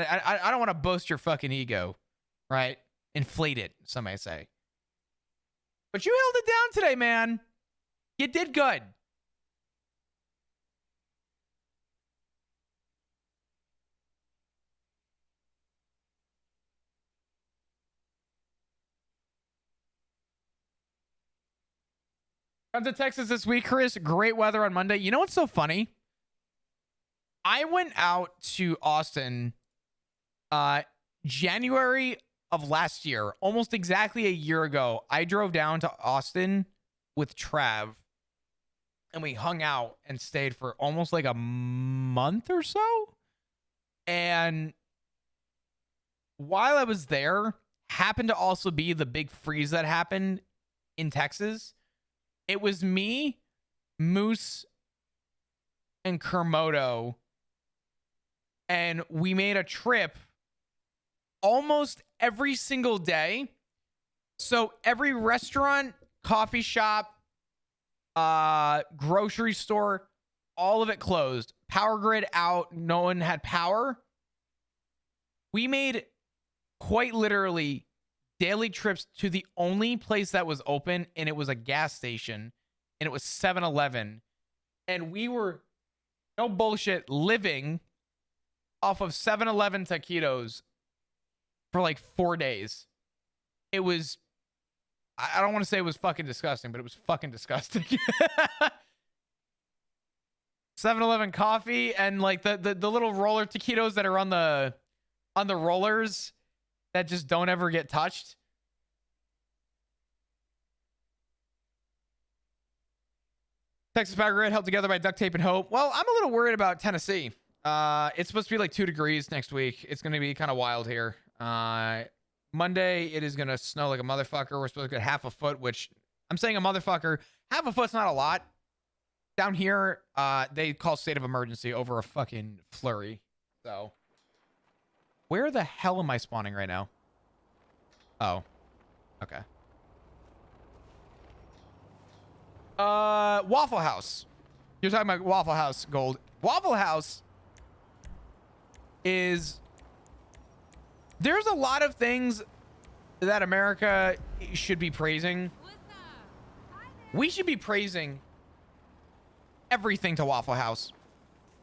I don't want to boast your fucking ego, right? Inflate it, some may say. But you held it down today, man. You did good. Come to Texas this week, Chris. Great weather on Monday. You know what's so funny? I went out to Austin January of last year, almost exactly a year ago. I drove down to Austin with Trav and we hung out and stayed for almost like a month or so. And while I was there, happened to also be the big freeze that happened in Texas. It was me, Moose, and Kermodo, and we made a trip almost every single day. So every restaurant, coffee shop, grocery store, all of it closed. Power grid out. No one had power. We made quite literally daily trips to the only place that was open, and it was a gas station, and it was 7-Eleven. And we were, no bullshit, living off of 7-Eleven taquitos for like 4 days. It was, I don't want to say it was fucking disgusting, but it was fucking disgusting. 7-Eleven coffee and like the little roller taquitos that are on the rollers that just don't ever get touched. Texas Power Grid held together by duct tape and hope. Well, I'm a little worried about Tennessee. It's supposed to be like 2 degrees next week. It's going to be kind of wild here. Monday, it is going to snow like a motherfucker. We're supposed to get half a foot, which I'm saying a motherfucker. Half a foot's not a lot. Down here, they call state of emergency over a fucking flurry. So, where the hell am I spawning right now? Oh, okay. Waffle House. You're talking about Waffle House Gold. Waffle House is, there's a lot of things that America should be praising. We should be praising everything to Waffle House.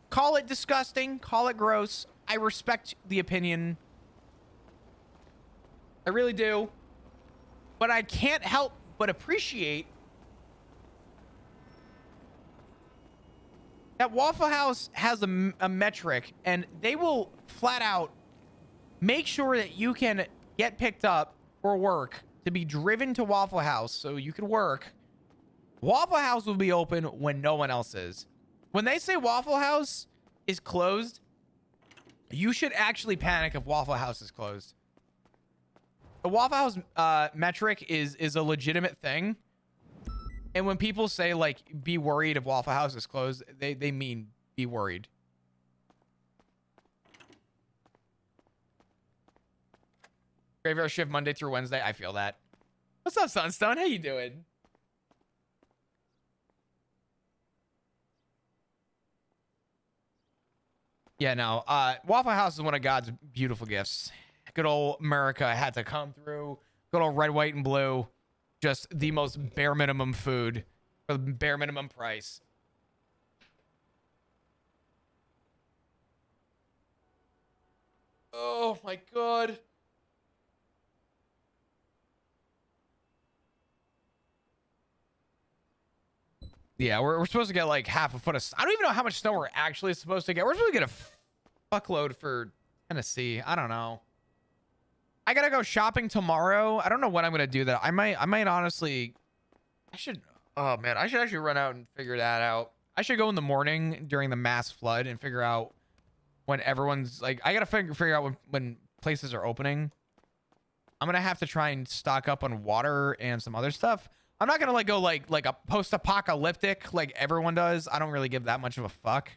Call it disgusting, call it gross. I respect the opinion. I really do. But I can't help but appreciate that Waffle House has a metric, and they will flat out make sure that you can get picked up for work to be driven to Waffle House so you can work. Waffle House will be open when no one else is. When they say Waffle House is closed, you should actually panic if Waffle House is closed. The Waffle House metric is a legitimate thing. And when people say, like, be worried if Waffle House is closed, they mean be worried. Graveyard shift Monday through Wednesday. I feel that. What's up, Sunstone? How you doing? Yeah, no. Waffle House is one of God's beautiful gifts. Good old America had to come through. Good old red, white, and blue. Just the most bare minimum food for the bare minimum price. Oh my God. Yeah, we're supposed to get like half a foot of, I don't even know how much snow we're actually supposed to get. We're supposed to get a fuckload for Tennessee. I don't know. I gotta go shopping tomorrow. I don't know when I'm gonna do that. I might honestly, I should actually run out and figure that out. I should go in the morning during the mass flood and figure out when everyone's like, I gotta figure out when places are opening. I'm gonna have to try and stock up on water and some other stuff. I'm not gonna like go like a post-apocalyptic like everyone does. I don't really give that much of a fuck.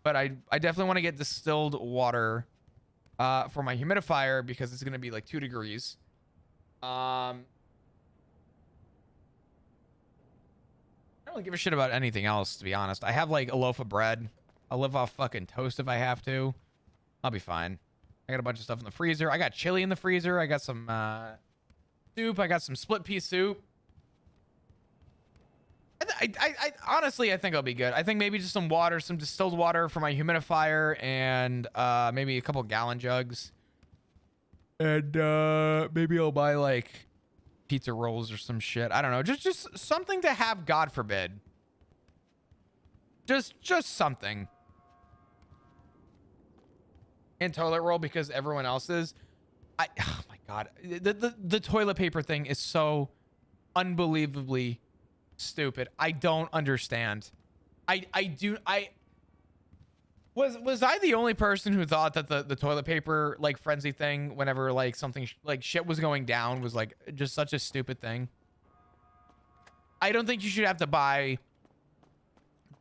But I definitely want to get distilled water for my humidifier because it's gonna be like 2 degrees. I don't really give a shit about anything else, to be honest. I have like a loaf of bread. I'll live off fucking toast if I have to. I'll be fine. I got a bunch of stuff in the freezer. I got chili in the freezer. I got some soup. I got some split pea soup. I honestly, I think I'll be good. I think maybe just some water, some distilled water for my humidifier, and maybe a couple gallon jugs. And maybe I'll buy like pizza rolls or some shit. I don't know. Just something to have, God forbid. Just something. And toilet roll because everyone else is. Oh my God. The toilet paper thing is so unbelievably stupid. I don't understand. Was I the only person who thought that the toilet paper like frenzy thing whenever like something like shit was going down was like just such a stupid thing? I don't think you should have to buy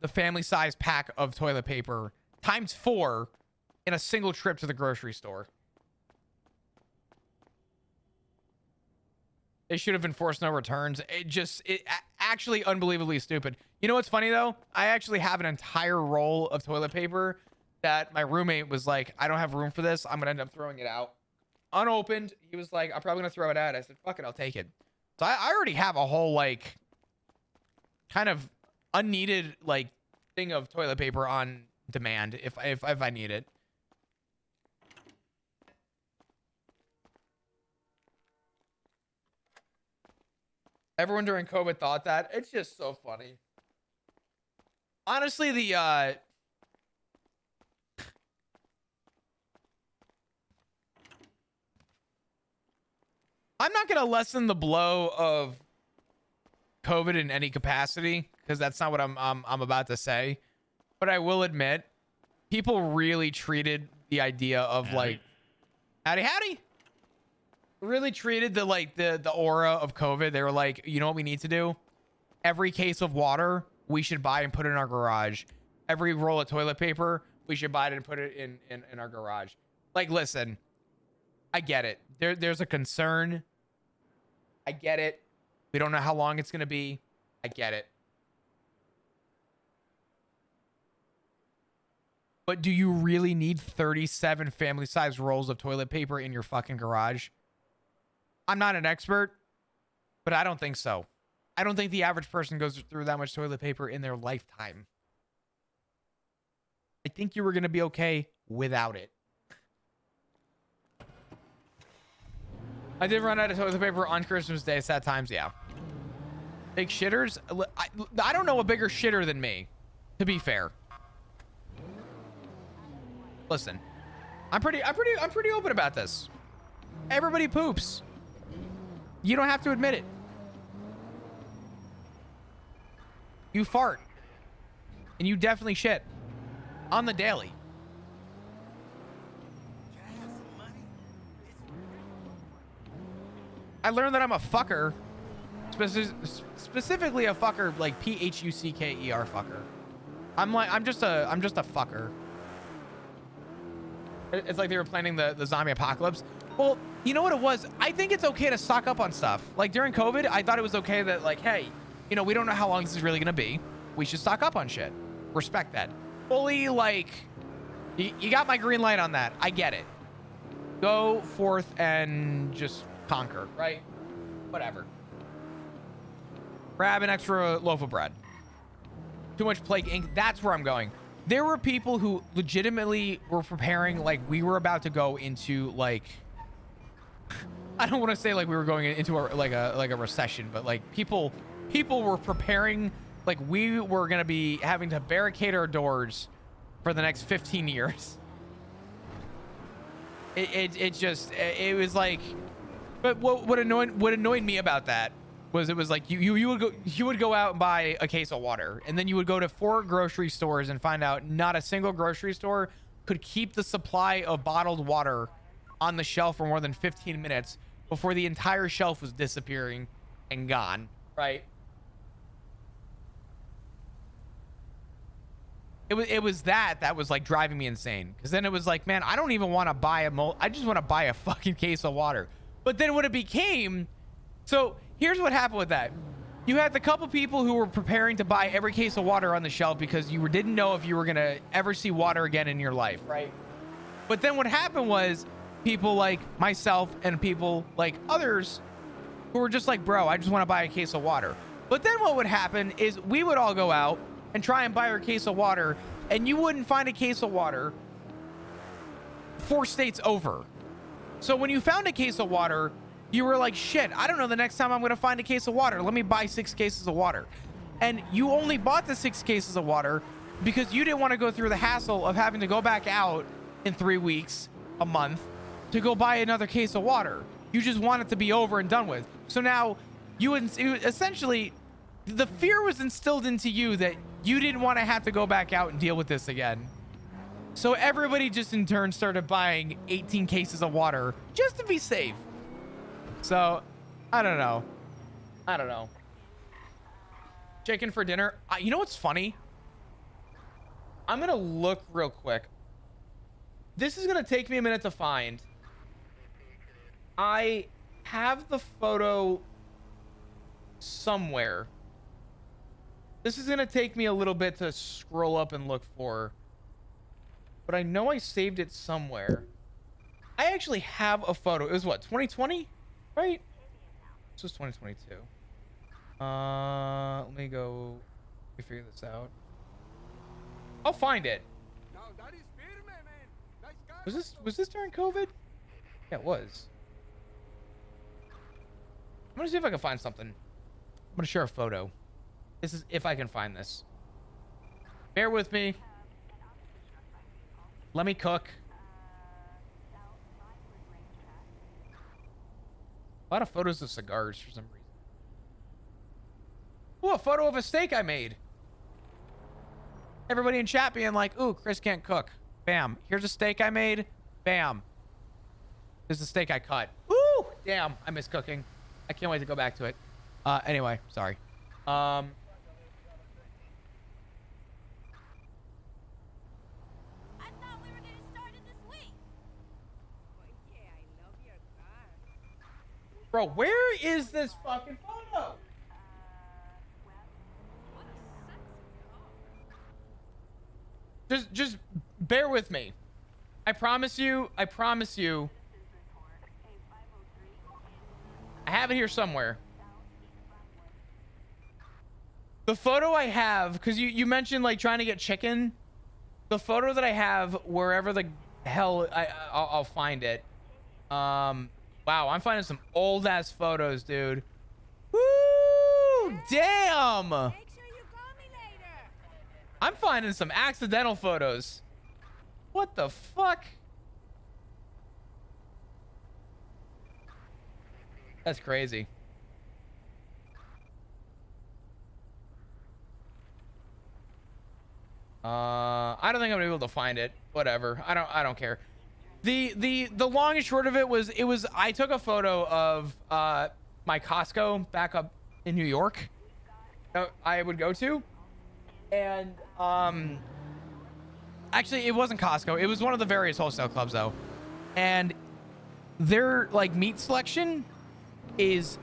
the family size pack of toilet paper times 4 in a single trip to the grocery store. They should have enforced no returns. It actually unbelievably stupid. You know what's funny though? I actually have an entire roll of toilet paper that my roommate was like, I don't have room for this. I'm gonna end up throwing it out. Unopened. He was like, I'm probably gonna throw it out. I said, fuck it, I'll take it. So I already have a whole like kind of unneeded like thing of toilet paper on demand if I need it. Everyone during COVID thought that. It's just so funny. Honestly, I'm not going to lessen the blow of COVID in any capacity because that's not what I'm about to say. But I will admit, people really treated the idea of like howdy. Really treated the aura of COVID. They were like, you know what we need to do? Every case of water we should buy and put it in our garage. Every roll of toilet paper we should buy it and put it in our garage. Like, listen, I get it. There's a concern. I get it. We don't know how long it's gonna be. I get it. But do you really need 37 family-sized rolls of toilet paper in your fucking garage? I'm not an expert, but I don't think so. I don't think the average person goes through that much toilet paper in their lifetime. I think you were going to be okay without it. I did run out of toilet paper on Christmas Day. Sad times, yeah. Big shitters? I don't know a bigger shitter than me, to be fair. Listen, I'm pretty open about this. Everybody poops. You don't have to admit it. You fart. And you definitely shit. On the daily. I learned that I'm a fucker. Specifically a fucker, like P-H-U-C-K-E-R fucker. I'm just a fucker. It's like they were planning the zombie apocalypse. Well, you know what it was? I think it's okay to stock up on stuff. Like during COVID, I thought it was okay that like, hey, you know, we don't know how long this is really going to be. We should stock up on shit. Respect that. Fully like, you got my green light on that. I get it. Go forth and just conquer, right? Whatever. Grab an extra loaf of bread. Too much plague ink. That's where I'm going. There were people who legitimately were preparing like we were about to go into like, I don't want to say like we were going into a recession, but like people were preparing like we were going to be having to barricade our doors for the next 15 years. It was like, but what annoyed me about that was it was like you would go out and buy a case of water, and then you would go to 4 grocery stores and find out not a single grocery store could keep the supply of bottled water on the shelf for more than 15 minutes before the entire shelf was disappearing and gone, right? It was that was like driving me insane, because then it was like, man, I don't even want to buy I just want to buy a fucking case of water. But then what it became, so here's what happened with that. You had the couple people who were preparing to buy every case of water on the shelf because didn't know if you were going to ever see water again in your life, right? But then what happened was people like myself and people like others who were just like, bro, I just want to buy a case of water. But then what would happen is we would all go out and try and buy our case of water, and you wouldn't find a case of water 4 states over. So when you found a case of water, you were like, shit, I don't know the next time I'm going to find a case of water. Let me buy 6 cases of water. And you only bought the 6 cases of water because you didn't want to go through the hassle of having to go back out in 3 weeks, a month, to go buy another case of water. You just want it to be over and done with. So now you essentially, the fear was instilled into you that you didn't want to have to go back out and deal with this again. So everybody just in turn started buying 18 cases of water just to be safe. So I don't know. Chicken for dinner. You know what's funny? I'm going to look real quick. This is going to take me a minute to find. I have the photo somewhere. This is going to take me a little bit to scroll up and look for. But I know I saved it somewhere. I actually have a photo. It was what, 2020? Right? This was 2022. Let me figure this out. I'll find it. Was this during COVID? Yeah, it was. I'm gonna see if I can find something. I'm gonna share a photo. This is if I can find this. Bear with me. Let me cook. A lot of photos of cigars for some reason. Ooh, a photo of a steak I made. Everybody in chat being like, ooh, Chris can't cook. Bam. Here's a steak I made. Bam. This is a steak I cut. Ooh, damn. I miss cooking. I can't wait to go back to it. Anyway, sorry. I thought we were getting started this week. Well, yeah, I love your car. Bro, where is this fucking photo? What a sexy car. Just bear with me. I promise you. I have it here somewhere. The photo I have, because you mentioned like trying to get chicken. The photo that I have, wherever the hell I'll find it. Wow, I'm finding some old ass photos, dude. Woo! Damn! Make sure you call me later. I'm finding some accidental photos. What the fuck? That's crazy. I don't think I'm gonna be able to find it. Whatever. I don't care. The long and short of it was I took a photo of my Costco back up in New York that I would go to, and actually it wasn't Costco. It was one of the various wholesale clubs though, and their like meat selection is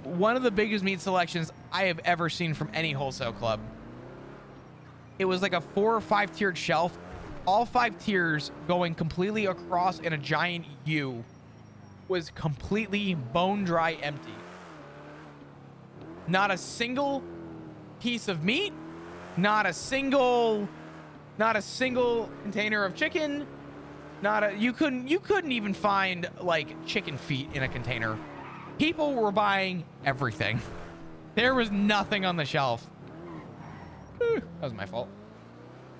one of the biggest meat selections I have ever seen from any wholesale club. It was like a 4 or 5 tiered shelf, all 5 tiers going completely across in a giant U, was completely bone dry empty. Not a single piece of meat, not a single container of chicken, you couldn't even find like chicken feet in a container. People were buying everything. There was nothing on the shelf. That was my fault.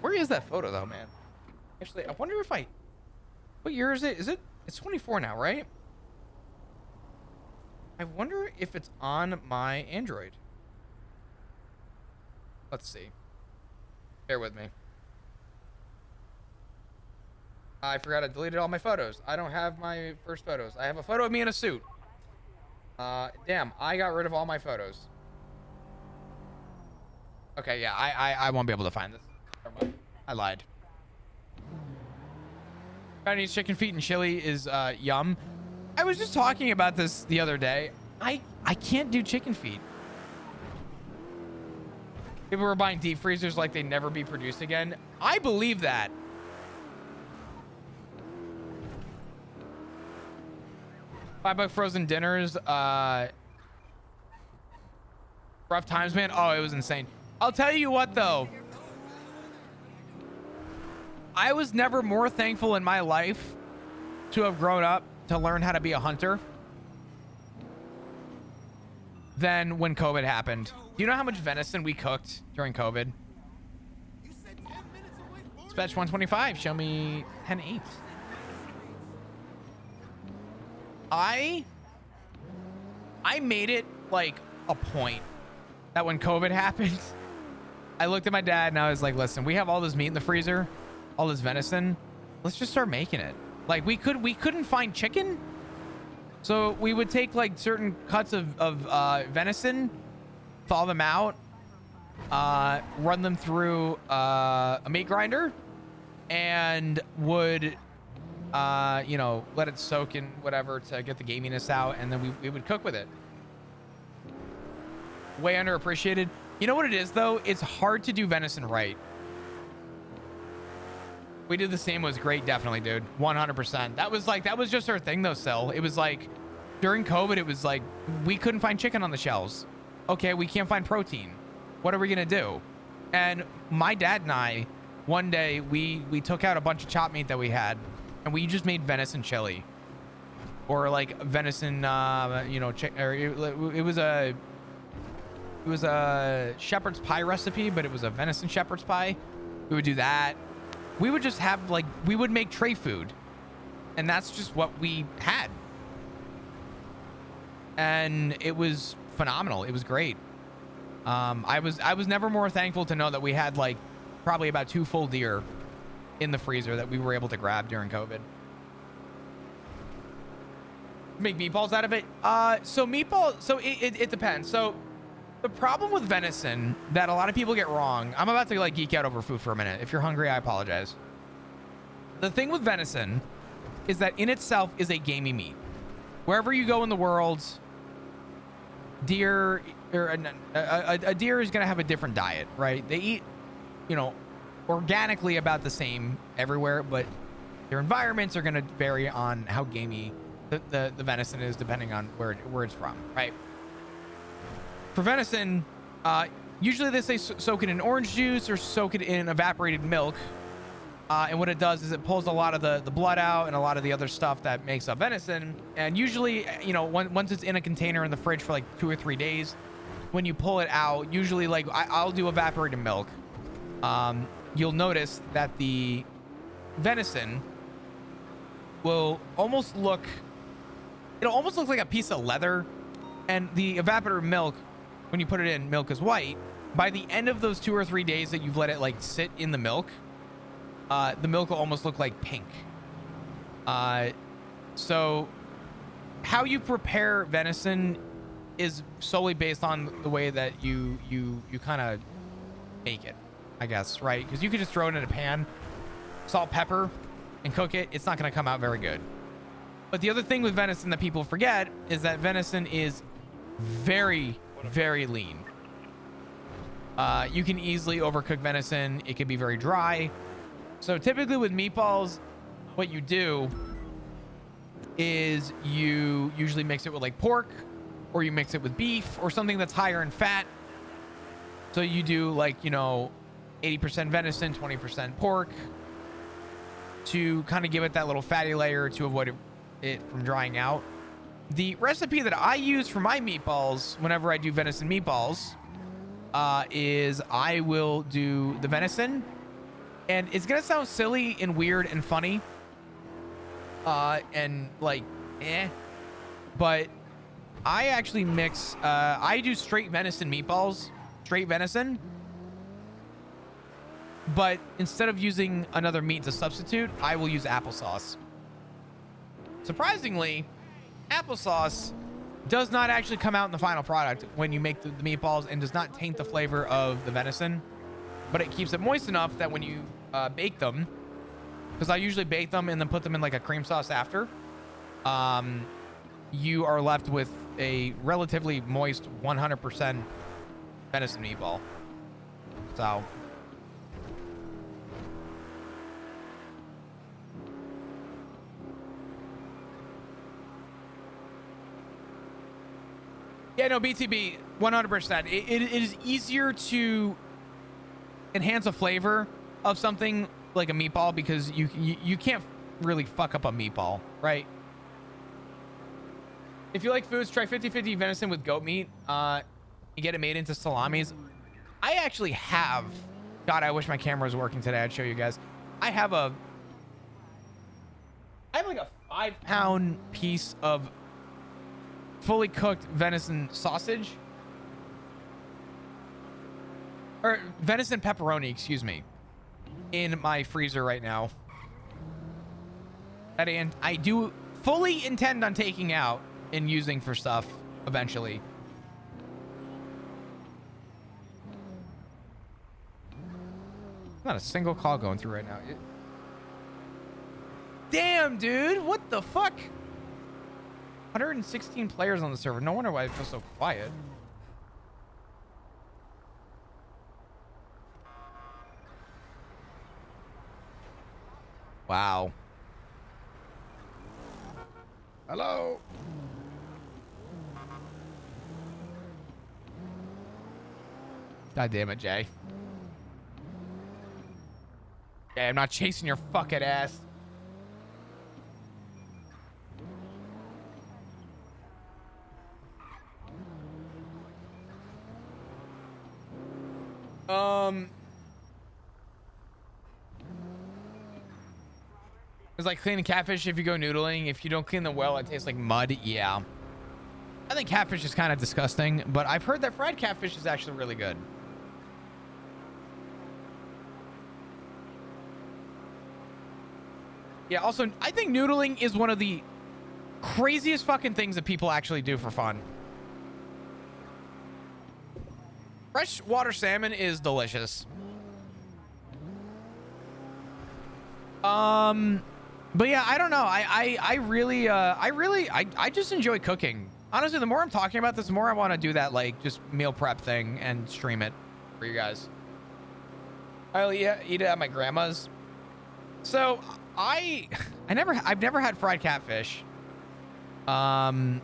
Where is that photo though, man? Actually, I wonder if what year is it? It's 24 now, right? I wonder if it's on my Android. Let's see. Bear with me. I forgot I deleted all my photos. I don't have my first photos. I have a photo of me in a suit. Damn, I got rid of all my photos. Okay, yeah, I won't be able to find this. Never mind. I lied. Chinese chicken feet and chili is yum. I was just talking about this the other day. I can't do chicken feet. People were buying deep freezers like they never be produced again. I believe that. $5 frozen dinners. Rough times, man. Oh, it was insane. I'll tell you what, though. I was never more thankful in my life to have grown up to learn how to be a hunter than when COVID happened. Do you know how much venison we cooked during COVID? Spetch 125. Show me 10-8. I made it like a point that when COVID happened, I looked at my dad and I was like, listen, we have all this meat in the freezer, all this venison. Let's just start making it. Like we couldn't find chicken. So we would take like certain cuts of venison, thaw them out, run them through a meat grinder, and would, you know, let it soak in whatever to get the gaminess out. And then we would cook with it. Way underappreciated. You know what it is though? It's hard to do venison right. We did the same. It was great. Definitely, dude. 100%. That was just our thing though, Sil. It was like during COVID, it was like we couldn't find chicken on the shelves. Okay, we can't find protein. What are we gonna do? And my dad and I, one day we took out a bunch of chopped meat that we had and we just made venison chili, or like venison, you know, it was a shepherd's pie recipe, but it was a venison shepherd's pie. We would do that. We would just have like, we would make tray food, and that's just what we had. And it was phenomenal. It was great. I was never more thankful to know that we had like probably about 2 full deer in the freezer that we were able to grab during COVID. Make meatballs out of it. So it depends. So the problem with venison that a lot of people get wrong, I'm about to like geek out over food for a minute. If you're hungry, I apologize. The thing with venison is that in itself is a gamey meat. Wherever you go in the world, deer, or a deer is going to have a different diet, right? They eat, you know, organically about the same everywhere, but their environments are going to vary on how gamey the venison is depending on where it's from, right? For venison, usually they say soak it in orange juice or soak it in evaporated milk. And what it does is it pulls a lot of the blood out and a lot of the other stuff that makes up venison. And usually, you know, once it's in a container in the fridge for like 2 or 3 days, when you pull it out, usually like I'll do evaporated milk. You'll notice that the venison will almost look, it'll almost look like a piece of leather. And the evaporated milk, when you put it in, milk is white. By the end of those 2 or 3 days that you've let it like sit in the milk will almost look like pink. So how you prepare venison is solely based on the way that you kind of make it, I guess, right? Because you could just throw it in a pan, salt, pepper, and cook it. It's not going to come out very good. But the other thing with venison that people forget is that venison is very, very lean. You can easily overcook venison. It can be very dry. So typically with meatballs, what you do is you usually mix it with like pork, or you mix it with beef or something that's higher in fat. So you do like, you know, 80% venison, 20% pork to kind of give it that little fatty layer to avoid it from drying out. The recipe that I use for my meatballs whenever I do venison meatballs is I will do the venison, and it's gonna sound silly and weird and funny and like but I actually mix I do straight venison meatballs, straight venison, but instead of using another meat to substitute, I will use applesauce. Surprisingly, applesauce does not actually come out in the final product when you make the meatballs, and does not taint the flavor of the venison, but it keeps it moist enough that when you bake them, because I usually bake them and then put them in like a cream sauce after, you are left with a relatively moist 100% venison meatball. So Yeah, no, BTB, 100%. It is easier to enhance a flavor of something like a meatball because you can't really fuck up a meatball, right? If you like foods, try 50-50 venison with goat meat. You get it made into salamis. I actually have. God, I wish my camera was working today. I'd show you guys. I have like a 5-pound piece of fully cooked venison sausage. Or venison pepperoni, excuse me, in my freezer right now. And I do fully intend on taking out and using for stuff eventually. Not a single call going through right now. Damn, dude. What the fuck? 116 players on the server. No wonder why it feels so quiet. Wow. Hello. God damn it, Jay. Yeah, I'm not chasing your fucking ass. It's like cleaning catfish if you go noodling. If you don't clean them well, it tastes like mud. Yeah. I think catfish is kind of disgusting, but I've heard that fried catfish is actually really good. Yeah, also, I think noodling is one of the craziest fucking things that people actually do for fun. Freshwater salmon is delicious. But yeah, I don't know. I really just enjoy cooking. Honestly, the more I'm talking about this, the more I want to do that, like, just meal prep thing and stream it for you guys. I'll eat it at my grandma's. So I've never had fried catfish. And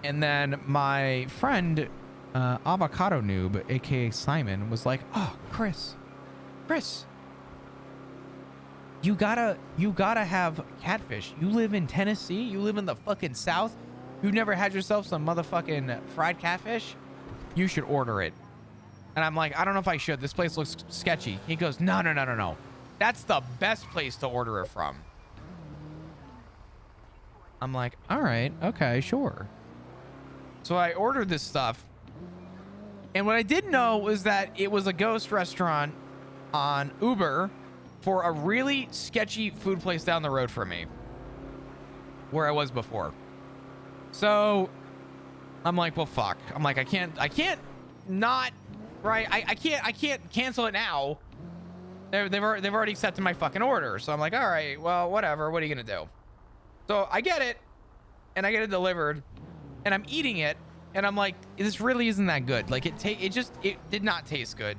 then my friend, Avocado Noob, aka Simon, was like, "Oh, Chris, you gotta have catfish. You live in Tennessee. You live in the fucking South. You've never had yourself some motherfucking fried catfish? You should order it." And I'm like, "I don't know if I should. This place looks sketchy." He goes, No. That's the best place to order it from." I'm like, "All right, okay, sure." So I ordered this stuff. And what I didn't know was that it was a ghost restaurant on Uber for a really sketchy food place down the road from me, where I was before. So I'm like, well, fuck. I'm like, I can't not, right? I can't cancel it now. They've already accepted my fucking order. So I'm like, all right, well, whatever. What are you gonna do? So I get it, and I get it delivered, and I'm eating it, and I'm like, this really isn't that good. Like it did not taste good.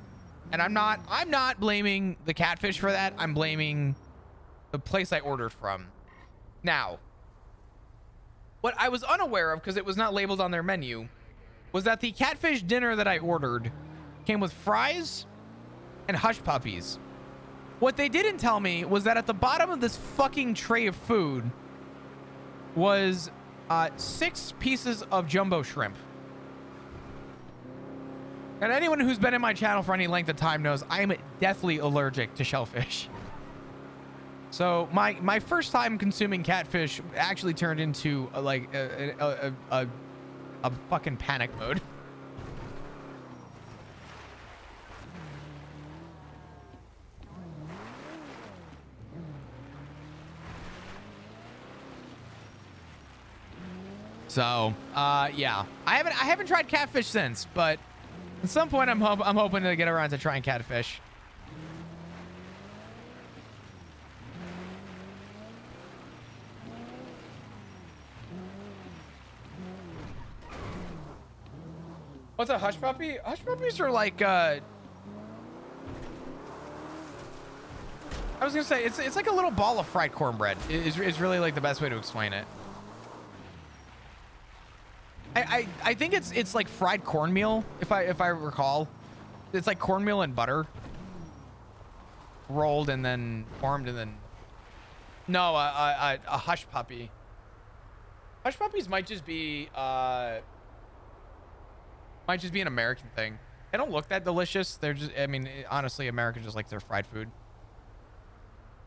And I'm not blaming the catfish for that. I'm blaming the place I ordered from. Now, what I was unaware of, because it was not labeled on their menu, was that the catfish dinner that I ordered came with fries and hush puppies. What they didn't tell me was that at the bottom of this fucking tray of food was 6 pieces of jumbo shrimp. And anyone who's been in my channel for any length of time knows I am deathly allergic to shellfish. So my first time consuming catfish actually turned into a fucking panic mode. So yeah, I haven't tried catfish since, but at some point I'm hoping to get around to trying catfish. What's a hush puppy? Hush puppies are like I was gonna say it's like a little ball of fried cornbread. Is really like the best way to explain it. I think it's like fried cornmeal, if I recall. It's like cornmeal and butter rolled and then formed and then no, a hush puppy. Hush puppies might just be an American thing. They don't look that delicious. They're just, I mean, honestly, America just likes their fried food.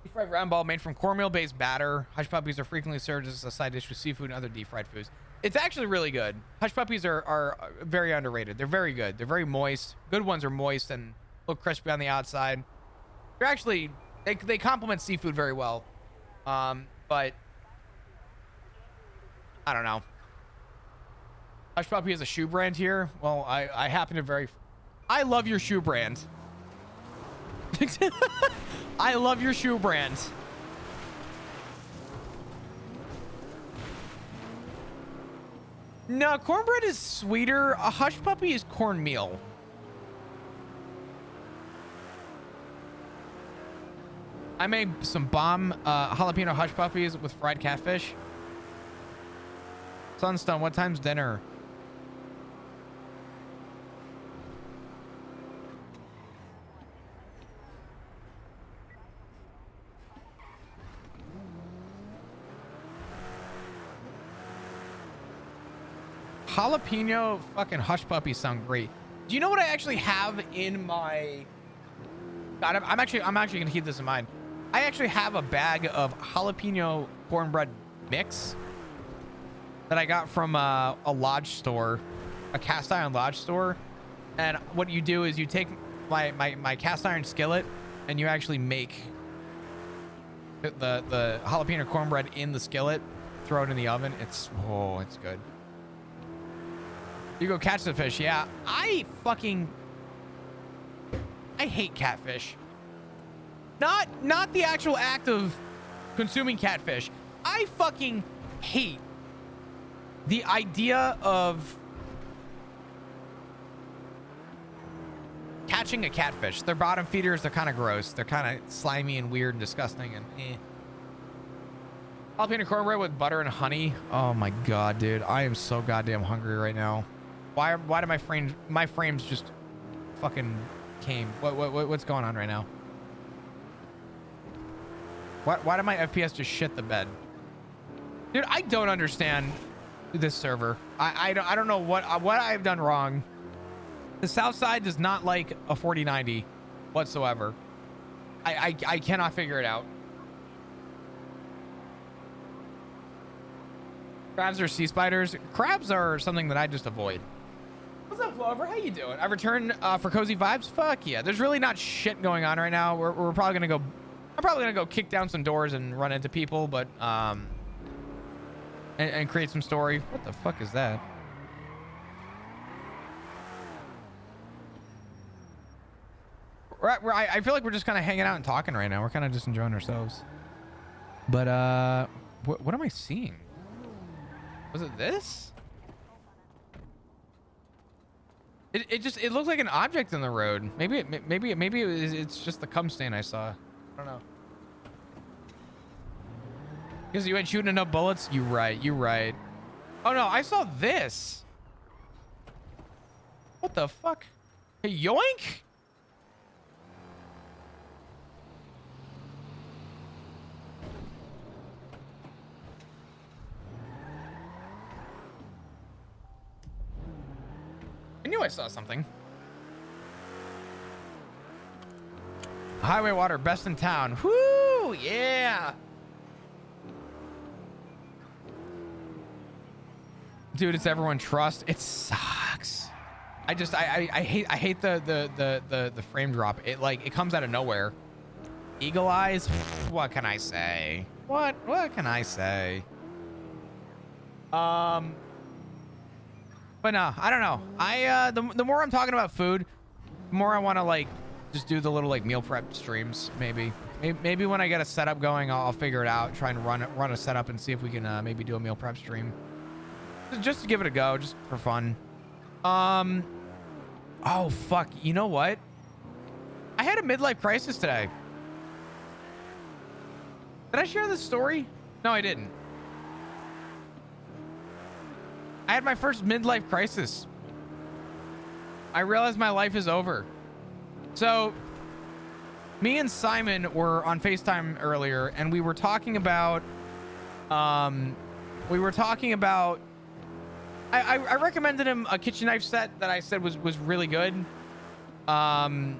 Deep fried round ball made from cornmeal-based batter. Hush puppies are frequently served as a side dish with seafood and other deep fried foods. It's actually really good. Hush puppies are very underrated. They're very good. They're very moist. Good ones are moist and look crispy on the outside. They're actually, they complement seafood very well. But I don't know. Hush Puppy is a shoe brand here. Well, I happen to I love your shoe brand. I love your shoe brand. No, cornbread is sweeter. A Hush Puppy is cornmeal. I made some bomb jalapeno Hush Puppies with fried catfish. Sunstone, what time's dinner? Jalapeno fucking Hush Puppies sound great. Do you know what I actually have in my... God, I'm actually gonna keep this in mind. I actually have a bag of jalapeno cornbread mix that I got from a lodge store, a cast iron lodge store. And what you do is you take my cast iron skillet and you actually make the jalapeno cornbread in the skillet, throw it in the oven. It's good. You go catch the fish. Yeah, I hate catfish. Not the actual act of consuming catfish. I fucking hate the idea of catching a catfish. Their bottom feeders, they're kind of gross. They're kind of slimy and weird and disgusting and eh. Jalapeno cornbread with butter and honey. Oh my god, dude. I am so goddamn hungry right now. Why do my frames just fucking came? What's going on right now? Why did my FPS just shit the bed? Dude, I don't understand this server. I don't know what I've done wrong. The South Side does not like a 4090 whatsoever. I cannot figure it out. Crabs or sea spiders? Crabs are something that I just avoid. What's up, Clover? How you doing? I returned for cozy vibes. Fuck yeah. There's really not shit going on right now. We're probably gonna go. I'm probably gonna go kick down some doors and run into people, but and create some story. What the fuck is that? I feel like we're just kind of hanging out and talking right now. We're kind of just enjoying ourselves. But what am I seeing? Was it this? It looks like an object in the road. Maybe it's just the cum stain I saw. I don't know. Because you ain't shooting enough bullets. You right. Oh no, I saw this. What the fuck? Hey, yoink! I knew I saw something. Highway water, best in town. Whoo, yeah. Dude, it's everyone trust. It sucks. I hate the frame drop. It comes out of nowhere. Eagle eyes. What can I say? What can I say? But no, I don't know. The more I'm talking about food, the more I want to like just do the little like meal prep streams. Maybe when I get a setup going, I'll figure it out. Try and run a setup and see if we can maybe do a meal prep stream. Just to give it a go, just for fun. Oh fuck, you know what? I had a midlife crisis today. Did I share this story? No, I didn't. I had my first midlife crisis. I realized my life is over. So me and Simon were on FaceTime earlier, and we were talking about I recommended him a kitchen knife set that I said was really good. And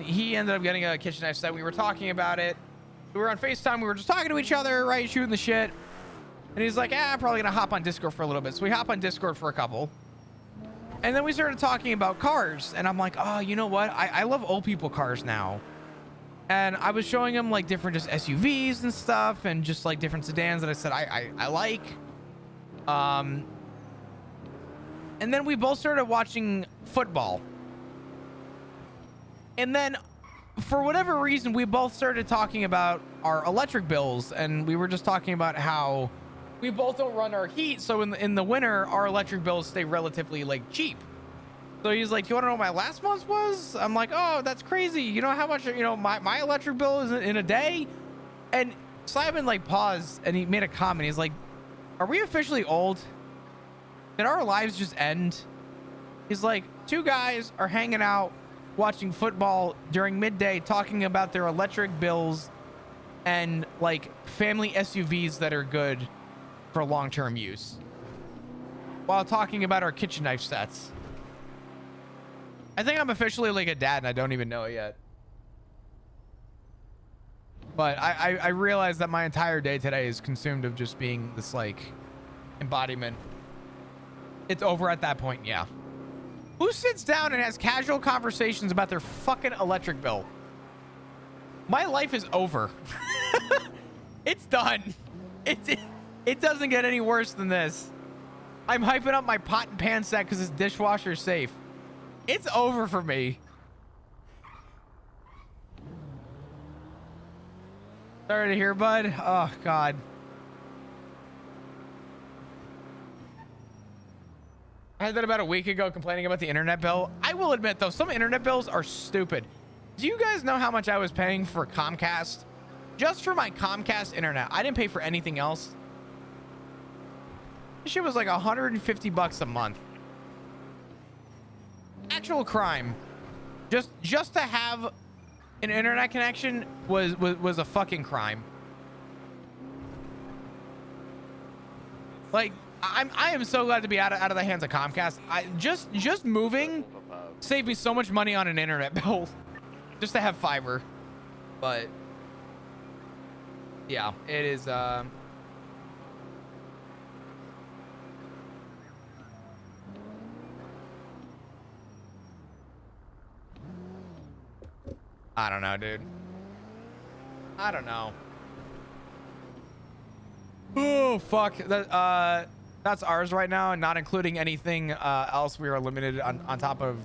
he ended up getting a kitchen knife set. We were talking about it. We were on FaceTime. We were just talking to each other, right? Shooting the shit. And he's like, I'm probably going to hop on Discord for a little bit. So we hop on Discord for a couple. And then we started talking about cars. And I'm like, oh, you know what? I love old people cars now. And I was showing him like different just SUVs and stuff and just like different sedans that I said I like. And then we both started watching football. And then for whatever reason, we both started talking about our electric bills. And we were just talking about how we both don't run our heat. So in the winter, our electric bills stay relatively like cheap. So he's like, you want to know what my last month's was? I'm like, oh, that's crazy. You know how much, my electric bill is in a day? And Simon like paused and he made a comment. He's like, are we officially old? Did our lives just end? He's like, two guys are hanging out watching football during midday talking about their electric bills and like family SUVs that are good for long-term use while talking about our kitchen knife sets. I think I'm officially like a dad and I don't even know it yet. But I realized that my entire day today is consumed of just being this like embodiment. It's over at that point, yeah. Who sits down and has casual conversations about their fucking electric bill? My life is over. It's done. It doesn't get any worse than this. I'm hyping up my pot and pan set because it's dishwasher safe. It's over for me. Sorry to hear, bud. Oh, God. I had that about a week ago complaining about the internet bill. I will admit, though, some internet bills are stupid. Do you guys know how much I was paying for Comcast? Just for my Comcast internet. I didn't pay for anything else. This shit was like $150 a month. Actual crime. Just to have an internet connection was a fucking crime. Like, I am so glad to be out of the hands of Comcast. Just moving saved me so much money on an internet bill. Just to have fiber. But yeah, it is I don't know, dude. I don't know. Oh, fuck. That's ours right now, not including anything else. We are limited on top of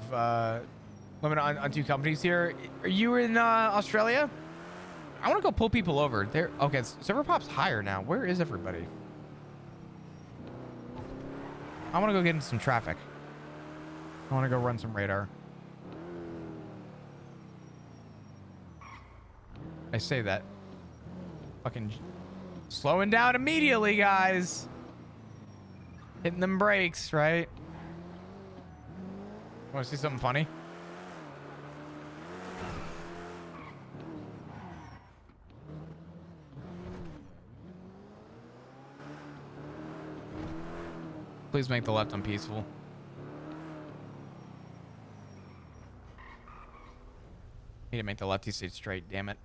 limited on 2 companies here. Are you in Australia? I want to go pull people over. There. Okay, server pop's higher now. Where is everybody? I want to go get into some traffic. I want to go run some radar. I say that. Fucking slowing down immediately, guys. Hitting them brakes, right? Want to see something funny? Please make the left unpeaceful. Need to make the lefty stay straight, damn it.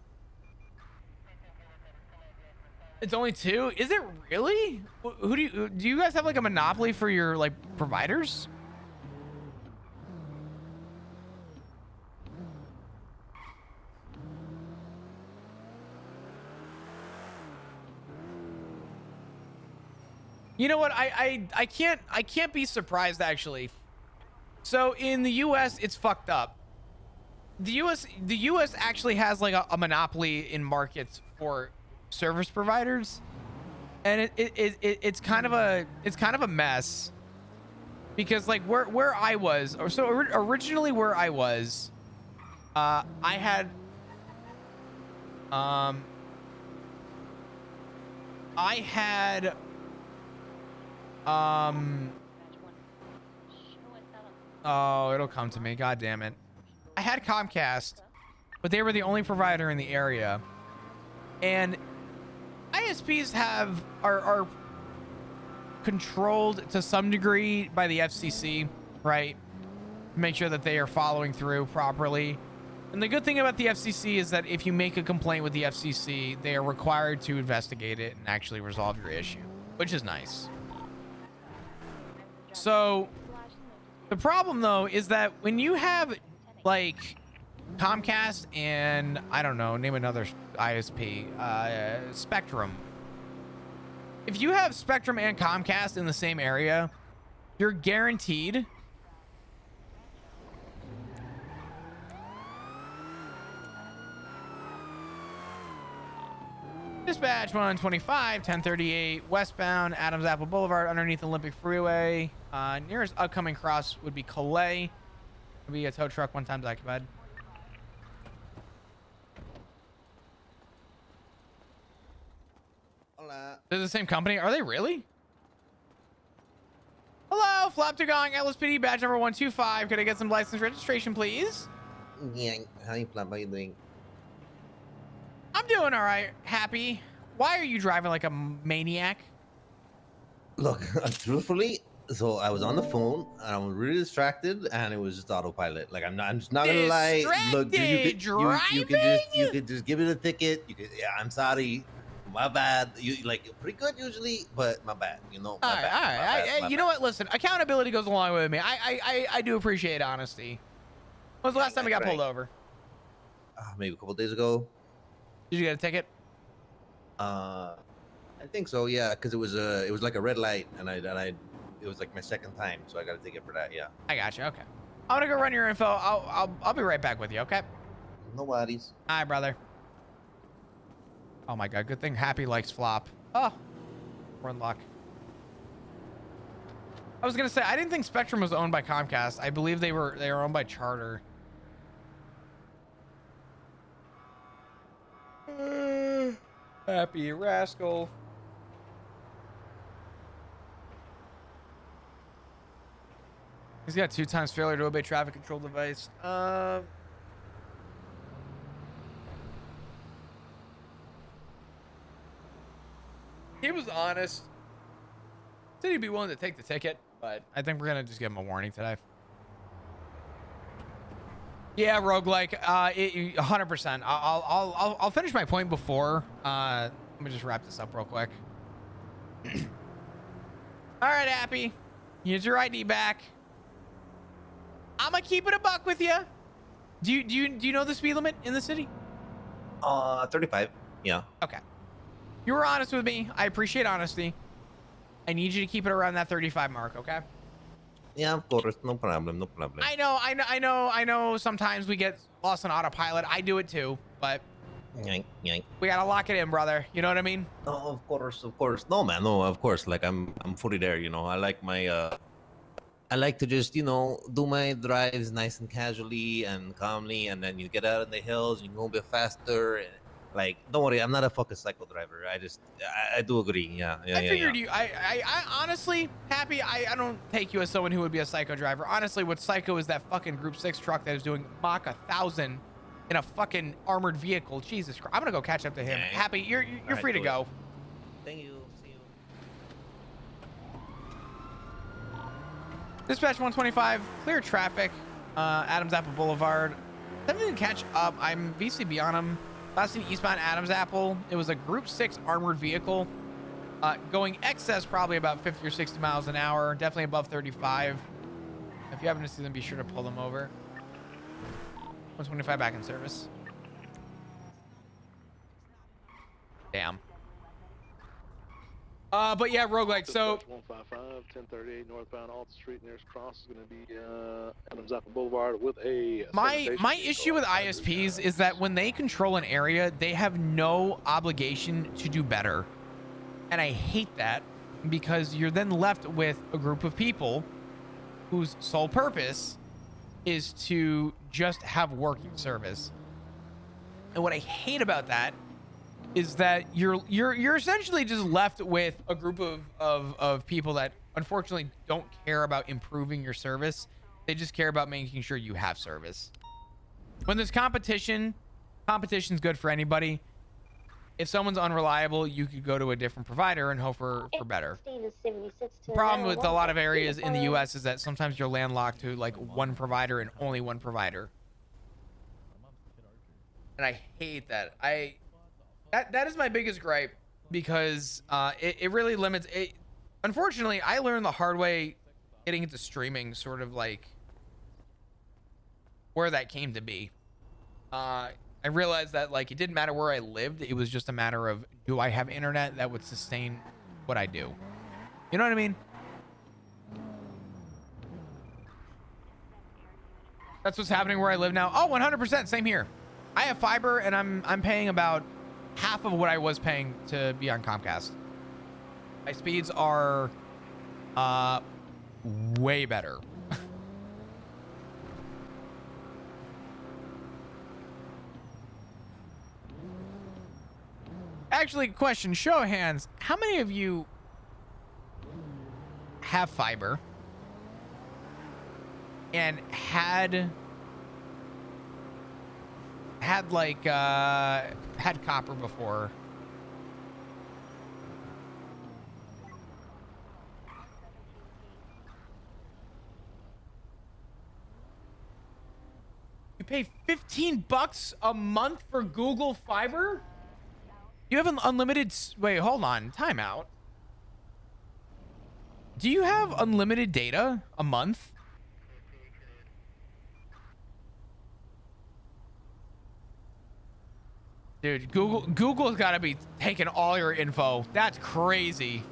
It's only 2? Is it really? Who do you guys have like a monopoly for your like providers? You know what? I can't be surprised actually. So in the US it's fucked up. The US actually has like a monopoly in markets for service providers, and it's kind of a mess, because like where I was, or so originally where I was, I had Oh, it'll come to me. God damn it. I had Comcast, but they were the only provider in the area. And ISPs are controlled to some degree by the FCC, right? Make sure that they are following through properly. And the good thing about the FCC is that if you make a complaint with the FCC, they are required to investigate it and actually resolve your issue, which is nice. So the problem though is that when you have like Comcast and I don't know, name another ISP, Spectrum. If you have Spectrum and Comcast in the same area, you're guaranteed dispatch 125 1038 westbound Adams Apple Boulevard underneath Olympic Freeway. Nearest upcoming cross would be Calais. Would be a tow truck 1 times occupied. Hola. They're the same company? Are they really? Hello, Flap to Gong, LSPD badge number 125. Could I get some license registration, please? Yeah, hi, Flap. How you doing? I'm doing all right. Happy. Why are you driving like a maniac? Look, truthfully, so I was on the phone and I was really distracted, and it was just autopilot. Like I'm just not gonna lie. Look, dude, you could just give it a ticket. You could, yeah, I'm sorry, my bad. You like pretty good usually, but my bad. You know, my All right, bad. all right. My bad, my You know what? Listen, accountability goes along with me. I do appreciate honesty. When was the last time we got pulled over? Maybe a couple days ago. Did you get a ticket? I think so. Yeah, because it was like a red light, and it was like my second time, so I got a ticket for that. Yeah. I got you. Okay. I'm gonna go run your info. I'll be right back with you. Okay. No worries. Hi, brother. Oh my God. Good thing Happy likes Flop. Oh, we're in luck. I was gonna say I didn't think Spectrum was owned by Comcast. I believe they were owned by Charter. Happy rascal. He's got 2 times failure to obey traffic control device. He was honest. Said he'd be willing to take the ticket, but I think we're gonna just give him a warning today. Yeah, roguelike. 100%. I'll finish my point before. Let me just wrap this up real quick. All right, Happy. Here's your ID back. I'm gonna keep it a buck with you. Do you know the speed limit in the city? 35. Yeah. Okay. You were honest with me. I appreciate honesty. I need you to keep it around that 35 mark, okay? Yeah, of course. No problem. No problem. I know sometimes we get lost on autopilot. I do it too, but Yank, yank. we gotta lock it in, brother. You know what I mean? Oh, of course, of course. No, man, no, of course. Like I'm fully there. You know, I like I like to just do my drives nice and casually and calmly, and then you get out in the hills, you go a bit faster. And, like, don't worry, I'm not a fucking psycho driver. I do agree. Yeah. I figured you. I honestly, Happy. I don't take you as someone who would be a psycho driver. Honestly, what's psycho is that fucking Group 6 truck that is doing Mach 1,000 in a fucking armored vehicle. Jesus Christ! I'm gonna go catch up to him. Okay. Happy, you're free to go. Thank you. See you. Dispatch 125, clear traffic. Adams Apple Boulevard. Something to catch up. I'm VCB on him. Last seen eastbound Adams Apple. It was a Group 6 armored vehicle. Going excess probably about 50 or 60 miles an hour. Definitely above 35. If you happen to see them, be sure to pull them over. 125 back in service. Damn. But yeah, roguelike. So 155, 1038 northbound Alta Street, nearest cross is going to be Adams Apple Boulevard with a my issue with ISPs is that when they control an area, they have no obligation to do better. And I hate that because you're then left with a group of people whose sole purpose is to just have working service. And what I hate about that is that you're essentially just left with a group of people that unfortunately don't care about improving your service. They just care about making sure you have service. When there's competition, competition's good for anybody. If someone's unreliable, you could go to a different provider and hope for better. The problem with a lot of areas in the US is that sometimes you're landlocked to like one provider and only one provider. And I hate that. That is my biggest gripe, because it really limits it. Unfortunately, I learned the hard way getting into streaming, sort of like where that came to be. I realized that like it didn't matter where I lived. It was just a matter of, do I have internet that would sustain what I do? You know what I mean? That's what's happening where I live now. Oh, 100%. Same here. I have fiber and I'm paying about half of what I was paying to be on Comcast. My speeds are way better. Actually, question, show of hands, how many of you have fiber and had copper before? You pay $15 a month for Google Fiber? You have an unlimited... Wait, hold on. Time out. Do you have unlimited data a month? Dude, Google's got to be taking all your info. That's crazy.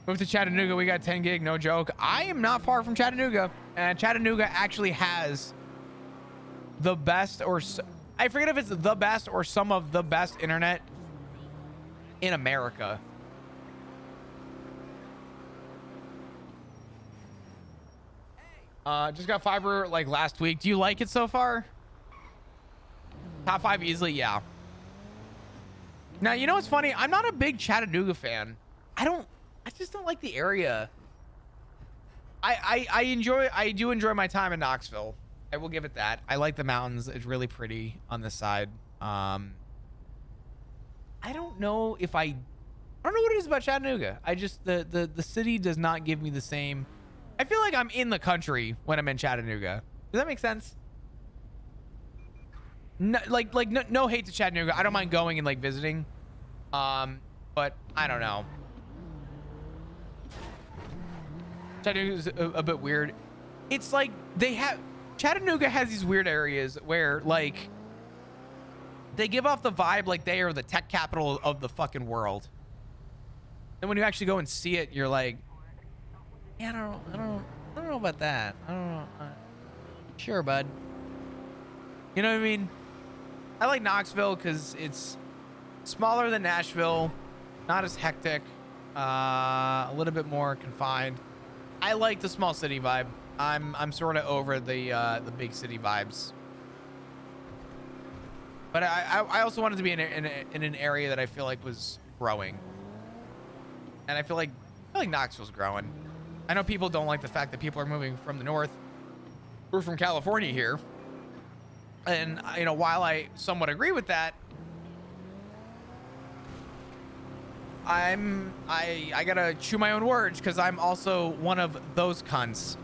Move to Chattanooga. We got 10 gig. No joke. I am not far from Chattanooga. And Chattanooga actually has the best, or I forget if it's the best or some of the best internet in America. Just got fiber like last week. Do you like it so far? Top 5 easily, yeah. Now, you know what's funny? I'm not a big Chattanooga fan. I just don't like the area. I do enjoy my time in Knoxville. I will give it that. I like the mountains. It's really pretty on this side. I don't know if I don't know what it is about Chattanooga. I just the city does not give me the same. I feel like I'm in the country when I'm in Chattanooga. Does that make sense? No, no hate to Chattanooga. I don't mind going and like visiting. But I don't know. Chattanooga's a bit weird. It's like Chattanooga has these weird areas where like they give off the vibe like they are the tech capital of the fucking world. And when you actually go and see it, you're like, yeah, I don't know about that. I don't know. Sure, bud. You know what I mean? I like Knoxville because it's smaller than Nashville, not as hectic, a little bit more confined. I like the small city vibe. I'm sort of over the big city vibes. But I also wanted to be in an area that I feel like was growing. And I feel like Knoxville's growing. I know people don't like the fact that people are moving from the north. We're from California here. And, you know, while I somewhat agree with that, I gotta chew my own words because I'm also one of those cunts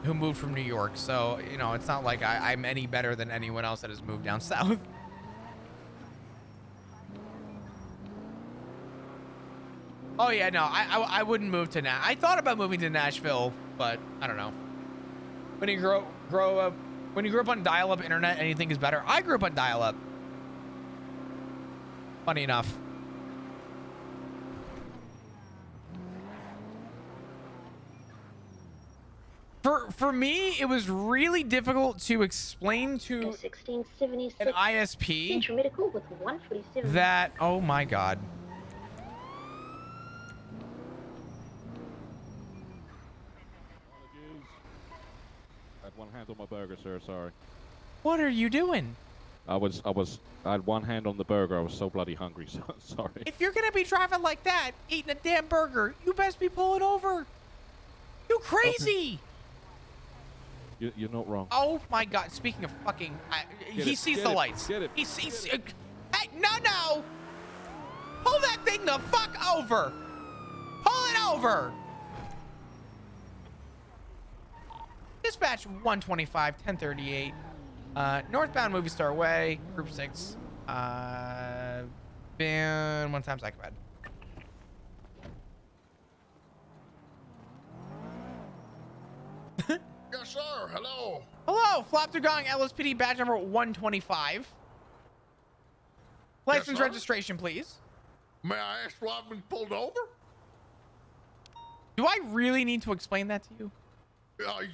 who moved from New York. So, you know, it's not like I'm any better than anyone else that has moved down south. Oh yeah, no, I wouldn't move to I thought about moving to Nashville, but I don't know. When you grow up, when you grew up on dial-up internet, anything is better. I grew up on dial-up. Funny enough. For me, it was really difficult to explain to an ISP that, oh my God. I had one hand on my burger, sir. Sorry. What are you doing? I had one hand on the burger. I was so bloody hungry. So sorry. If you're gonna be driving like that, eating a damn burger, you best be pulling over. You crazy? You're not wrong. Oh my God! Speaking of fucking, he sees the lights. He sees. Hey, no! Pull that thing the fuck over! Pull it over! Dispatch 125, 1038. Northbound Movie Star Way, Group 6. Been 1 time psychopath. Yes, sir. Hello. Hello, Flop through Gong, LSPD badge number 125. License sir. registration, please. May I ask why I've been pulled over? Do I really need to explain that to you?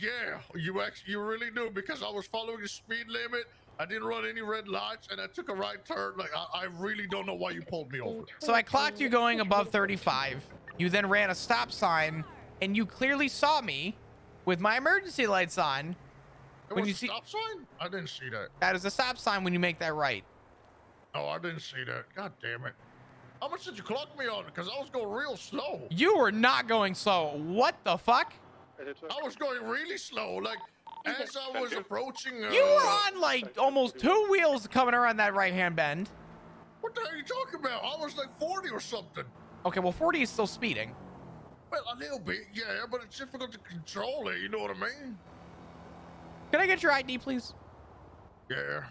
Yeah, you really do, because I was following the speed limit. I didn't run any red lights, and I took a right turn. Like, I really don't know why you pulled me over. So I clocked you going above 35. You then ran a stop sign, and you clearly saw me with my emergency lights on. There When was you a see stop sign? I didn't see that. that is a stop sign when you make that right. Oh, I didn't see that. God damn it. How much did you clock me on? Because I was going real slow. You were not going slow. What the fuck? I was going really slow. Like, as I was approaching... You were on like almost 2 wheels coming around that right-hand bend. What the hell are you talking about? I was like 40 or something. Okay, well 40 is still speeding. Well, a little bit, yeah, but it's difficult to control it, you know what I mean? Can I get your ID, please? Yeah.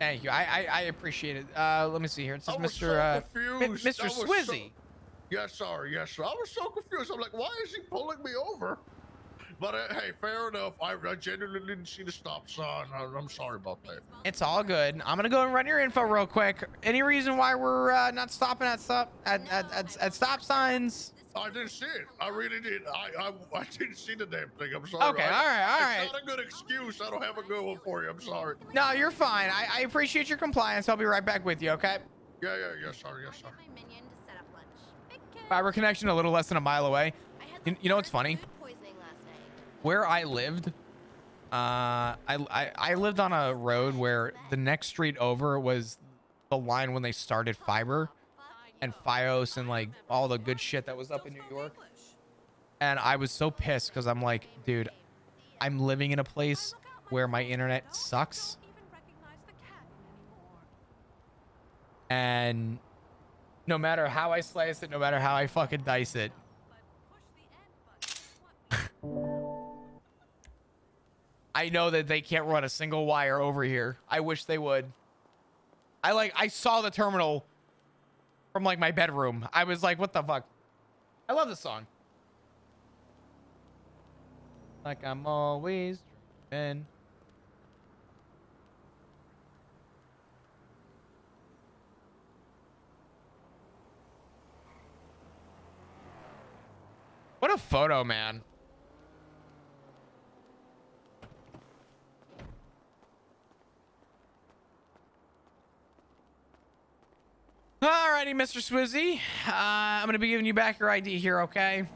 Thank you. I appreciate it. Let me see here. It says I was Mr. so confused. Mr. I was Swizzy. Yes, sir. Yes, sir. I was so confused. I'm like, why is he pulling me over? But hey, fair enough. I genuinely didn't see the stop sign. I'm sorry about that. It's all good. I'm gonna go and run your info real quick. Any reason why we're not stopping at stop signs? I didn't see it. I really did. I didn't see the damn thing. I'm sorry. Okay, all right. It's not a good excuse. I don't have a good one for you. I'm sorry. No, you're fine. I appreciate your compliance. I'll be right back with you, okay? Yeah, yes, sir. Yes, sir. My minion to set up lunch. Big kid. Fiber connection a little less than a mile away. I had You some know what's very funny? food poisoning last night. Where I lived, I lived on a road where the next street over was the line when they started fiber and Fios and like all the good shit that was up in New York. And I was so pissed because I'm like, dude, I'm living in a place where my internet sucks. And no matter how I slice it, no matter how I fucking dice it, I know that they can't run a single wire over here. I wish they would. I saw the terminal from like my bedroom. I was like, what the fuck? I love this song. Like I'm always dreaming. What a photo, man. Alrighty, Mr. Swizzy. I'm gonna be giving you back your ID here, okay?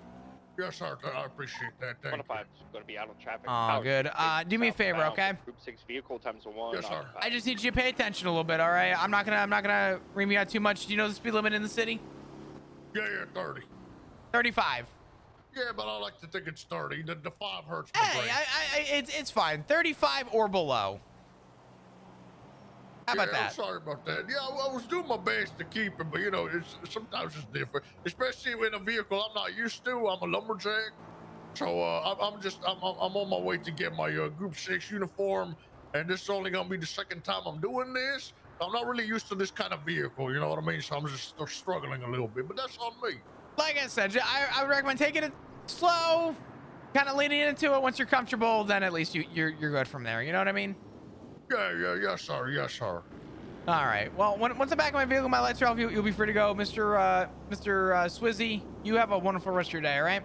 Yes, sir. I appreciate that. Thank you. 105 is going to be out of traffic. Oh, good. Do me a favor, okay? Group 6 vehicle times 1. Yes, sir. I just need you to pay attention a little bit, all right? I'm not gonna ream you out too much. Do you know the speed limit in the city? Yeah, 30. 35. Yeah, but I like to think it's 30. The 5 hurts my Hey, brain. it's fine. 35 or below. How about I'm that? sorry about that. Yeah, I was doing my best to keep it, but you know, sometimes it's different, especially in a vehicle I'm not used to. I'm a lumberjack, so I'm on my way to get my Group 6 uniform, and this is only gonna be the second time I'm doing this. I'm not really used to this kind of vehicle, you know what I mean? So I'm just struggling a little bit, but that's on me. Like I said, I would recommend taking it slow, kind of leaning into it. Once you're comfortable, then at least you're good from there. You know what I mean? Yeah, yes, sir. Yes, sir. All right. Well, once I'm back in my vehicle, my lights are off. You'll be free to go, Mr. Swizzy. You have a wonderful rest of your day. All right?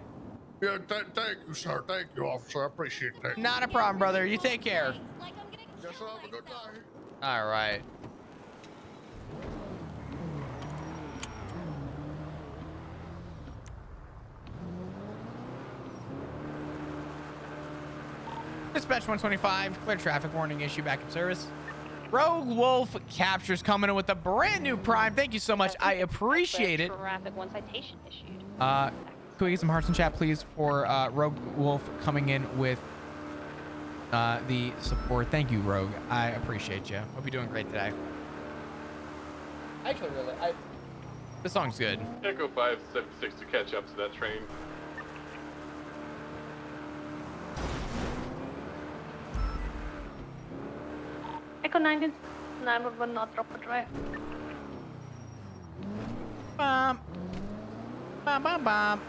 Yeah, thank you, sir. Thank you, officer. I appreciate that. Not a problem, brother. You take care. Like I'm gonna Yes, sir. kill Have a good myself. night. All right. Dispatch 125, clear traffic warning issue back in service. Rogue Wolf Captures coming in with a brand new prime. Thank you so much. I appreciate it. Traffic, one citation issued. Can we get some hearts in chat, please, for Rogue Wolf coming in with the support? Thank you, Rogue. I appreciate you. Hope you're doing great today. Actually, really, this song's good. Echo 576 to catch up to that train. Echo 19, 911, not drop a drive. Bum. Bum, bum, bum.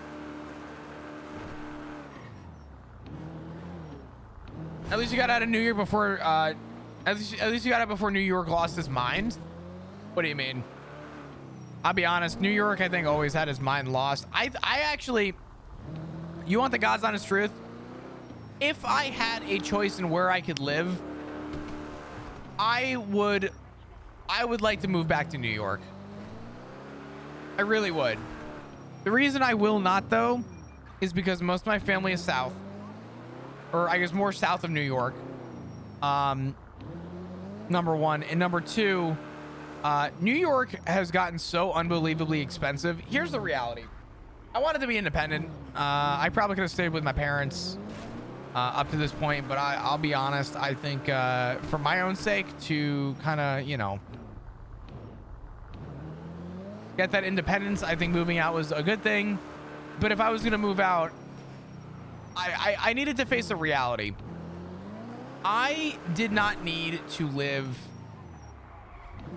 At least you got out of New York before, at least you got out before New York lost his mind. What do you mean? I'll be honest, New York, I think, always had his mind lost. I actually, you want the God's honest truth? If I had a choice in where I could live, I would like to move back to New York. I really would. The reason I will not, though, is because most of my family is south, or I guess more south of New York. Number one, and number two, New York has gotten so unbelievably expensive. Here's the reality. I wanted to be independent. I probably could have stayed with my parents up to this point, but I'll be honest. I think for my own sake, to kind of, you know, get that independence, I think moving out was a good thing. But if I was going to move out, I needed to face a reality. I did not need to live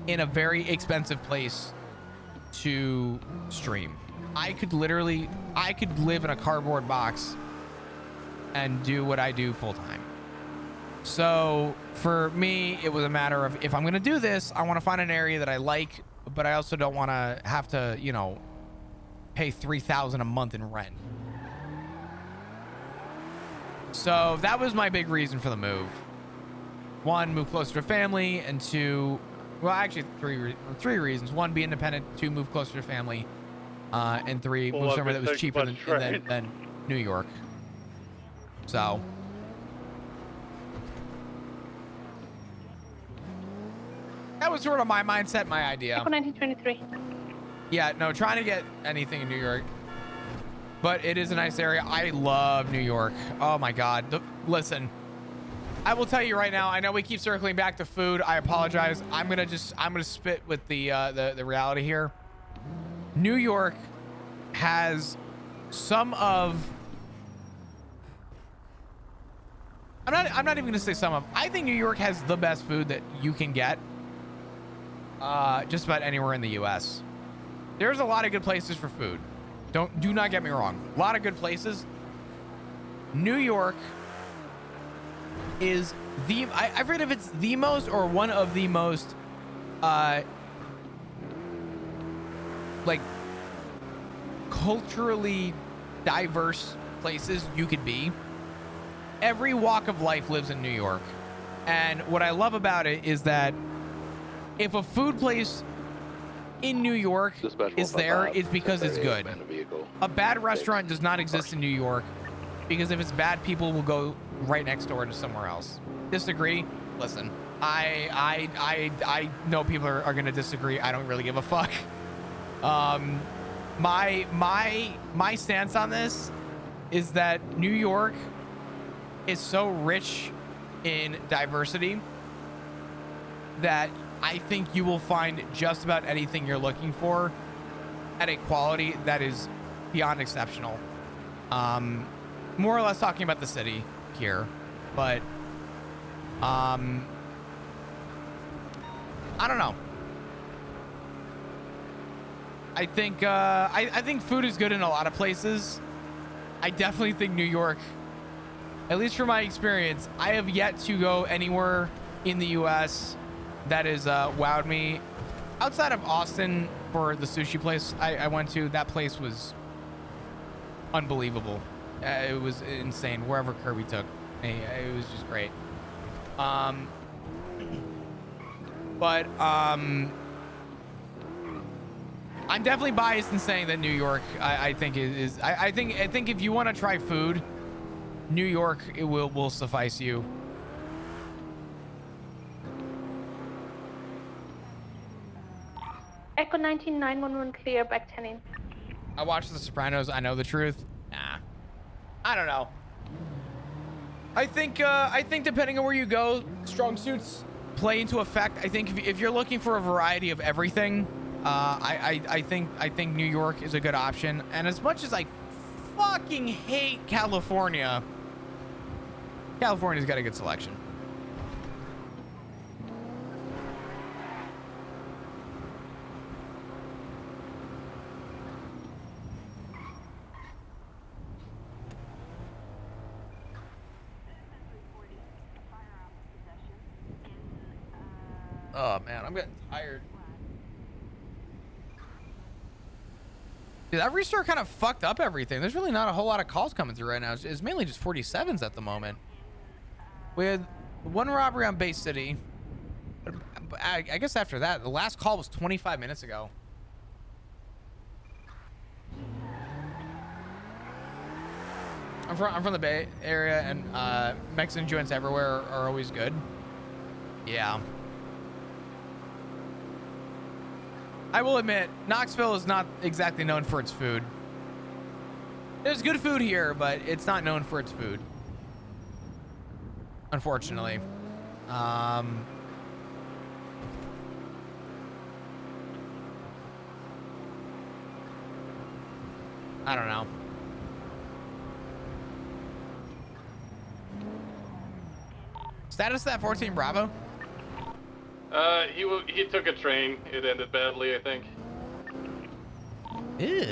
in a very expensive place to stream. I could live in a cardboard box and do what I do full time. So for me, it was a matter of, if I'm going to do this, I want to find an area that I like, but I also don't want to have to, you know, pay $3,000 a month in rent. So that was my big reason for the move. One, move closer to family, and two, well, actually three reasons. One, be independent. Two, move closer to family. And three, move somewhere that was cheaper than New York. So that was sort of my mindset, my idea. 1923. Yeah, no, trying to get anything in New York. But it is a nice area. I love New York. Oh my God. Listen, I will tell you right now, I know we keep circling back to food. I apologize. I'm gonna spit with the reality here. New York has some of, I'm not even gonna say some of, I think New York has the best food that you can get just about anywhere in the US. There's a lot of good places for food. Do not get me wrong. A lot of good places. New York is I forget if it's the most or one of the most like culturally diverse places you could be. Every walk of life lives in New York. And what I love about it is that if a food place in New York is there, it's because it's good. A bad restaurant does not exist in New York, because if it's bad, people will go right next door to somewhere else. Disagree? Listen, I know people are going to disagree. I don't really give a fuck. My stance on this is that New York is so rich in diversity that I think you will find just about anything you're looking for at a quality that is beyond exceptional. More or less talking about the city here, but I don't know. I think I think food is good in a lot of places. I definitely think New York, at least from my experience, I have yet to go anywhere in the US that has wowed me. Outside of Austin, for the sushi place I went to, that place was unbelievable. It was insane. Wherever Kirby took me, it was just great. But I'm definitely biased in saying that New York, I think is I think if you want to try food New York, it will suffice you. Echo 19911 clear, back 10 in. I watched The Sopranos. I know the truth. Nah, I don't know. I think depending on where you go, strong suits play into effect. I think if you're looking for a variety of everything, I think New York is a good option. And as much as I fucking hate California's got a good selection. Oh man, I'm getting tired. Dude, that restart kind of fucked up everything. There's really not a whole lot of calls coming through right now. It's mainly just 47s at the moment. We had one robbery on Bay City. But I guess after that, the last call was 25 minutes ago. I'm from the Bay Area, and Mexican joints everywhere are always good. Yeah. I will admit, Knoxville is not exactly known for its food. There's good food here, but it's not known for its food. Unfortunately. I don't know. Status of that 14 Bravo? He took a train. It ended badly, I think. Ew.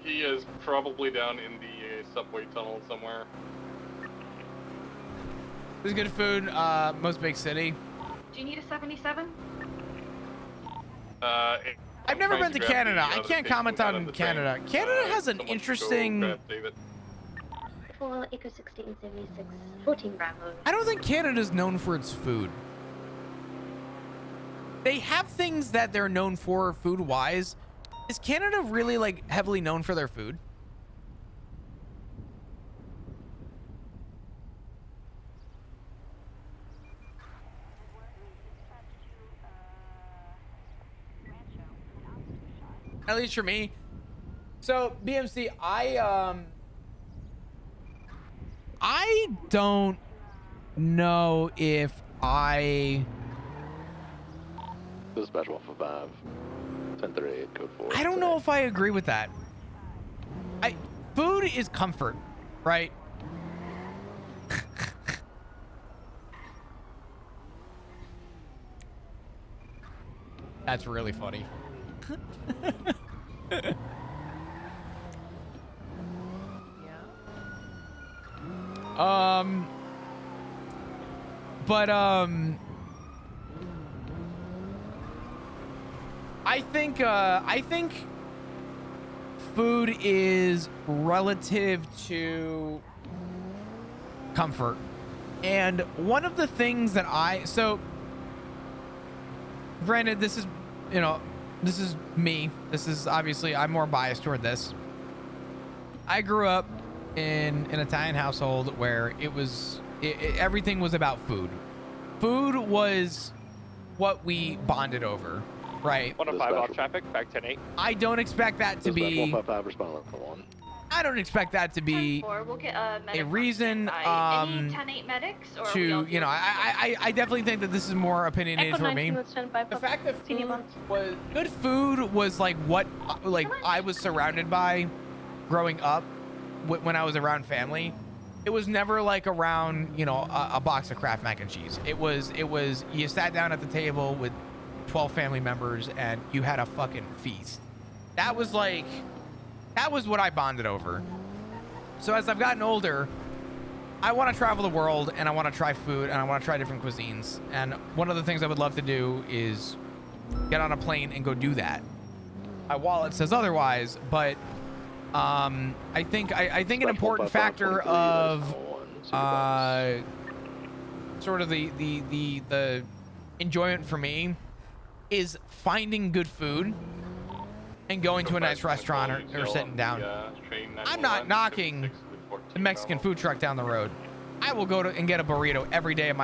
He is probably down in the subway tunnel somewhere. There's good food, most big city. Do you need a 77? I've never been to Canada. I can't comment on Canada. Canada has an interesting... Full Eco 1676, 14 Bravo. I don't think Canada's known for its food. They have things that they're known for food-wise. Is Canada really, like, heavily known for their food? At least for me. So, BMC, I don't know if Dispatch 155, 1038, code 4. I don't know if I agree with that. Food is comfort, right? That's really funny. I think food is relative to comfort. And one of the things that granted, this is, this is me. This is obviously, I'm more biased toward this. I grew up in an Italian household where everything was about food. Food was what we bonded over, right? 105 off traffic, back 10-8. I don't expect that to be... 155, respond to 1. I don't expect that to be We'll get a reason any 10-8 medics, or to, I definitely think that this is more opinionated for me. The fact that good food was like what I was surrounded by growing up when I was around family. It was never like around, a box of Kraft mac and cheese. It was you sat down at the table with 12 family members and you had a fucking feast. That was what I bonded over. So as I've gotten older, I want to travel the world and I want to try food and I want to try different cuisines. And one of the things I would love to do is get on a plane and go do that. My wallet says otherwise, but I think an important factor of sort of the enjoyment for me is finding good food and going to a nice restaurant or sitting down. Train I'm not knocking the Mexican food truck down the road. I will go to and get a burrito every day of my